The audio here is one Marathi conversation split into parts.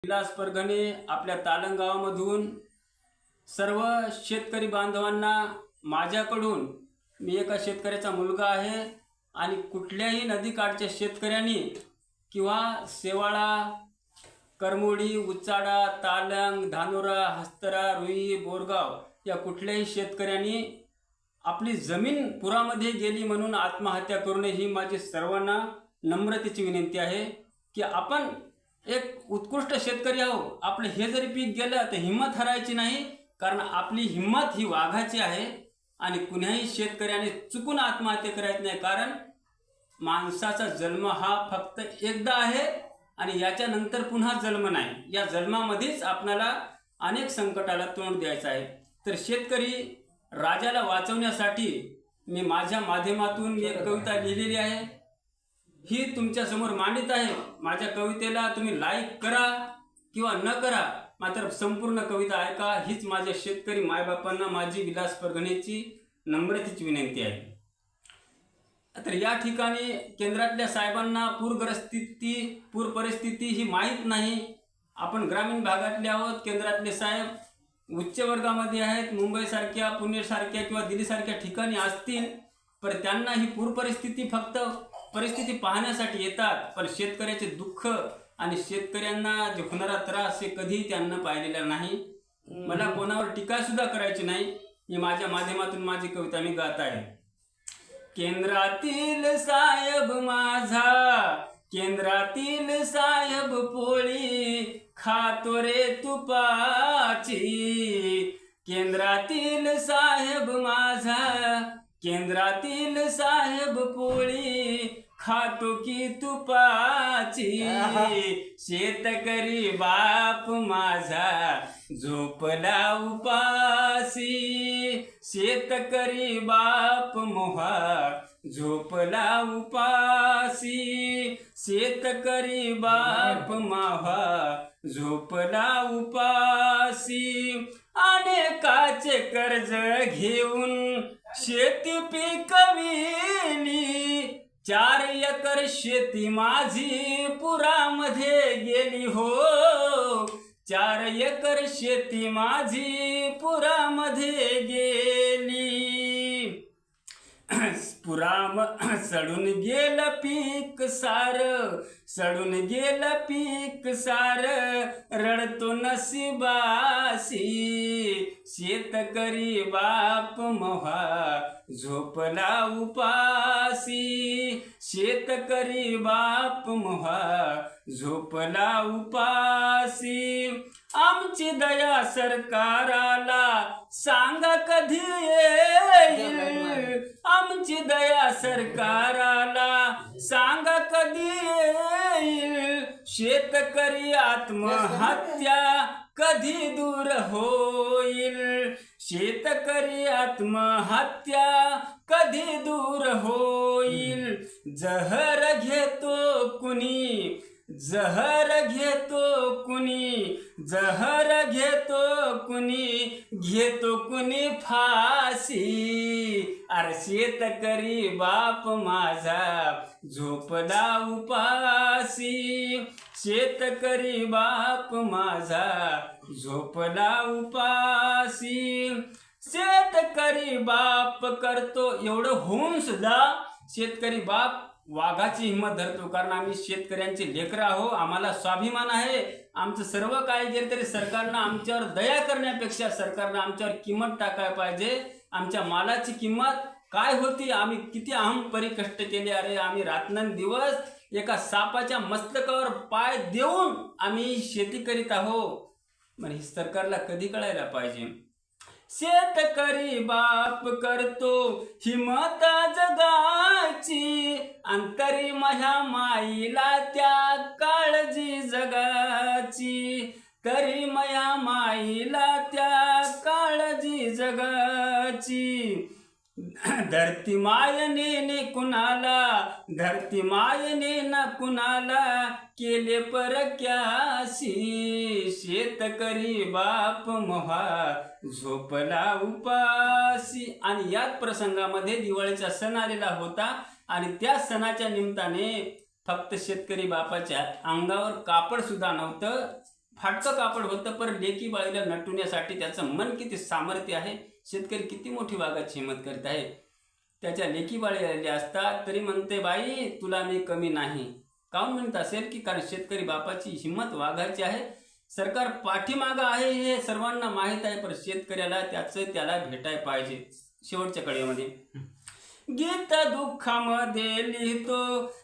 विलास परगणे आपल्या तालंग गावामधून सर्व शेतकरी बांधवांना माझ्याकडून, मी एका शेतकऱ्याचा मुलगा आहे आणि कुठल्याही नदीकाठच्या शेतकऱ्यांनी किंवा शेवाळा, करमोडी, उचाडा, तालंग, धानोरा, हस्तरा, रुई, बोरगाव या कुठल्याही शेतकऱ्यांनी आपली जमीन पुरामध्ये गेली म्हणून आत्महत्या करू नये ही माझी सर्वांना नम्रतेची विनंती आहे की आपण एक उत्कृष्ट शेतकरी आहो. आपलं हे जरी पीक गेलं तर हिंमत हरायची नाही, कारण आपली हिंमत ही वाघाची आहे आणि कुण्याही शेतकऱ्याने चुकून आत्महत्या करायची नाही. कारण माणसाचा जन्म हा फक्त एकदा आहे आणि याच्यानंतर पुन्हा जन्म नाही. या जन्मामध्येच आपल्याला अनेक संकटाला तोंड द्यायचं आहे. तर शेतकरी राजाला वाचवण्यासाठी मी माझ्या माध्यमातून एक कविता लिहिलेली आहे, ही तुमच्या समोर मांडित आहे. माझ्या कवितेला तुम्ही लाईक करा किंवा न करा, मात्र संपूर्ण कविता ऐका, हीच माझ्या शेतकरी मायबापांना माझी विलास परगणेची नम्रतेची विनंती आहे. तर या ठिकाणी केंद्रातल्या साहेबांना पूर परिस्थिती ही माहीत नाही. आपण ग्रामीण भागातले आहोत. केंद्रातले साहेब उच्च वर्गामध्ये आहेत, मुंबईसारख्या, पुणेसारख्या किंवा दिल्लीसारख्या ठिकाणी असतील, पण त्यांना ही पूर परिस्थिती फक्त परिस्थिती पाहण्यासाठी येतात, पण शेतकऱ्याचे दुःख आणि शेतकऱ्यांना जे होणारा त्रास हे कधीही त्यांना पाहिलेला नाही. मला कोणावर टीका सुद्धा करायची नाही. ही माझ्या माध्यमातून माझी कविता मी गात आहे. केंद्रातील साहेब माझा, केंद्रातील साहेब पोळी खातो रे तुपाची. केंद्रातील साहेब माझा, केंद्रातील साहेब पोळी खातो की तुपाची. शेतकरी बाप माझा झोपला उपासी. शेतकरी बाप मोहा झोपला उपासी. शेतकरी बाप मोहा झोपला उपासी. अनेकाचे कर्ज घेऊन शेती पिकविली. 4 एकर शेती माझी पुरामध्ये गेली हो. 4 एकर शेती माझी पुरामध्ये गेली. सडून गेलं पीक सार, सडून गेलं पीक सार, रडतो नशिबासी. शेतकरी बाप मोहा झोपला उपासी. शेतकरी बाप मोहा झोपला उपासी. आमची दया सरकाराला सांगा कधी येईल. आमची दया सरकाराला सांगा कधी येईल. शेतकरी आत्महत्या कधी दूर होईल. शेतकरी आत्महत्या कधी दूर होईल. जहर घेतो कुणी, जहर घेतो कुणी, जहर घेतो कुणी, घेतो कुणी फाशी. अरे शेतकरी बाप माझा झोपला उपासी. शेतकरी बाप माझा झोपला उपासी. शेतकरी बाप करतो एवढं होऊन सुद्धा शेतकरी बाप वाघाची हिंमत धरतो. कारण आम्ही शेतकऱ्यांचे लेकरं आहो, आम्हाला स्वाभिमान आहे. आमचं सर्व काही गेलं तरी सरकारनं आमच्यावर दया करण्यापेक्षा सरकारनं आमच्यावर किंमत टाकायला पाहिजे. आमच्या मालाची किंमत काय होती, आम्ही किती अहमपरी कष्ट केले. अरे आम्ही रात्रंदिवस एका सापाच्या मस्तकावर पाय देऊन आम्ही शेती करीत आहोत. म्हणजे सरकारला कधी कळायला पाहिजे. शेतकरी बाप करतो हिंमत जगाची. अंतरी माझ्या माईला त्या काळजी जगाची. तरी माया माईला त्या काळजी जगाची. धरती मायने कुणाला, धरती मायने ना कुणाला केले परक्यासी. शेतकरी बाप मोहा झोपला उपासी. आणि याच प्रसंगामध्ये दिवाळीचा सण आलेला होता आणि त्या सणाच्या निमित्ताने फक्त शेतकरी बापाच्या अंगावर कापड सुद्धा नव्हतं, फाटकं कापड होतं, पण लेकी बाळीला नटवण्यासाठी त्याचं मन किती सामर्थ्य आहे. शेतकरी किती मोठी वागायची हिंमत करत आहे. त्याच्या लेकी बाळी आलेले असतात तरी म्हणते, बाई तुला मी कमी नाही. काहून म्हणत असेल की कारण शेतकरी बापाची हिंमत वागायची आहे. सरकार पाठीमागं आहे हे सर्वांना माहीत आहे, पण शेतकऱ्याला त्याला भेटाय पाहिजे. शेवटच्या कडेमध्ये गीत दुःखामध्ये लिहितो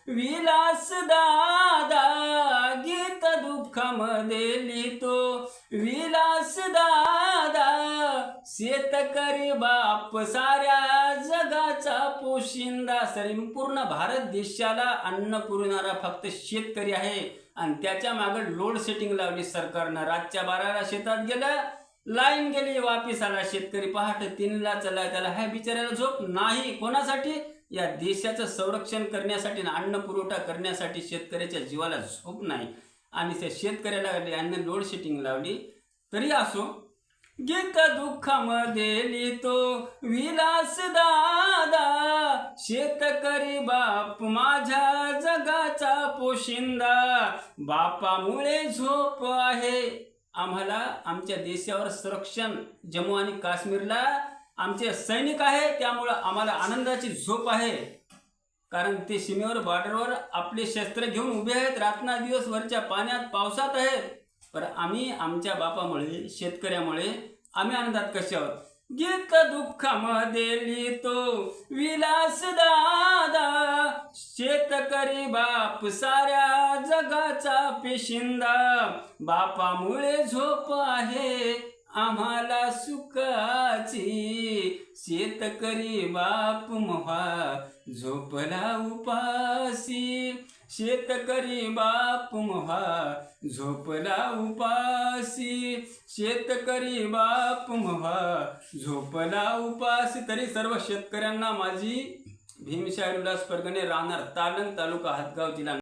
विलास दादा, गीत दुःखामध्ये लिहितो विलास दादा. शेतकरी बाप साऱ्या जगाचा पोशिंदा. संपूर्ण भारत देशाला अन्न पुरवणारा फक्त शेतकरी आहे. आणि त्याच्या मागे लोड सेटिंग लावली सरकारनं. रातच्या 12ला शेतात गेलं, लाईन गेली, वापिस आला शेतकरी. पहाटे 3ला चला, त्याला ह्या बिचाऱ्याला झोप नाही. कोणासाठी? या देशाचं संरक्षण करण्यासाठी, अन्न पुरवठा करण्यासाठी. शेतकऱ्याच्या जीवाला झोप नाही. आणि त्या शेतकऱ्याला यांनी लोड सेटिंग लावली. तरी असो, गीत दुःखामध्ये लिहितो विलास दादा. शेतकरी बाप माझ्या जगाचा पोशिंदा. बापामुळे झोप आहे आम्हाला. आमच्या देशावर संरक्षण, जम्मू आणि काश्मीरला आमचे सैनिक आहे, त्यामुळं आम्हाला आनंदाची झोप आहे. कारण ते सीमेवर, बॉर्डरवर आपले शस्त्र घेऊन उभे आहेत. रात्रंदिवस वरच्या पाण्यात, पावसात आहेत. पण आम्ही आमच्या बापामुळे, शेतकऱ्यामुळे आम्ही आनंदात कसे आहोत. गीत दुःखामध्ये लिहितो विलास दादा. शेतकरी बाप साऱ्या जगाचा पेशिंदा. बापामुळे झोप आहे आम्हाला सुखाची. शेतकरी बाप मोहा झोपला उपासी. शेतकरी बाप मोहा झोपला उपासी. शेतकरी बाप मोहा झोपला उपासी. तरी सर्व शेतकऱ्यांना माझी भीमशाही उल्हास परगणे, राहणार तालंग, तालुका हदगाव, जिल्हा